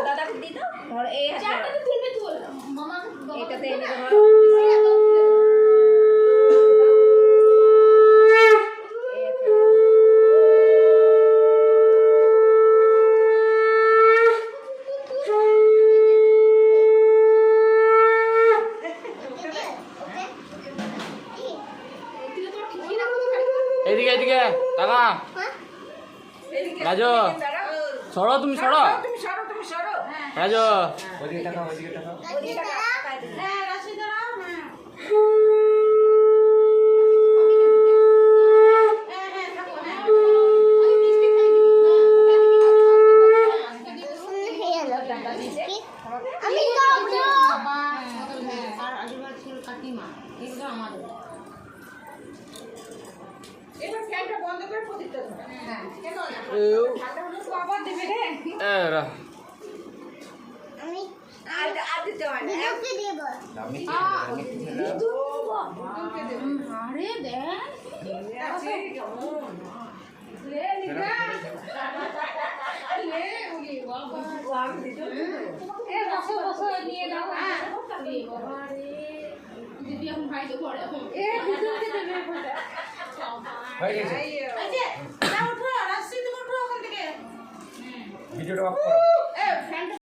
দাদাকে দিয়ে দাও ধর এই হাতে তুলবে তুল মামা এটাতে এনে ধর এদিকে এদিকে টাকা রাজু সরো তুমি সরো রাজু ওদিকে টাকা ওদিকে টাকা হ্যাঁ রাশি দাঁড়াও আমি আর আজুবাজু ছিল কাকিমা এগুলো আমাদের এবার ফ্যানটা বন্ধ করে প্রদীপটা ধর হ্যাঁ কেন ঠান্ডা হলে তো আবার দেবে রে এরা আমি আর দিতে হয় না ওকে দেব আমি আরে দেখ আছে কেমন লে লিখা লে ওই বাবা ওয়াম দিছো এ বসো বসো নিয়ে নাও হ্যাঁ বাবা রে দিদি এখন ভাই তো পড়ে এখন এ দিদিকে দেবে ফোনটা হয়ে গেছে এই যে না উঠো রাশি তুমি উঠো ওখান থেকে ভিডিওটা অফ করো এ ফ্যানটা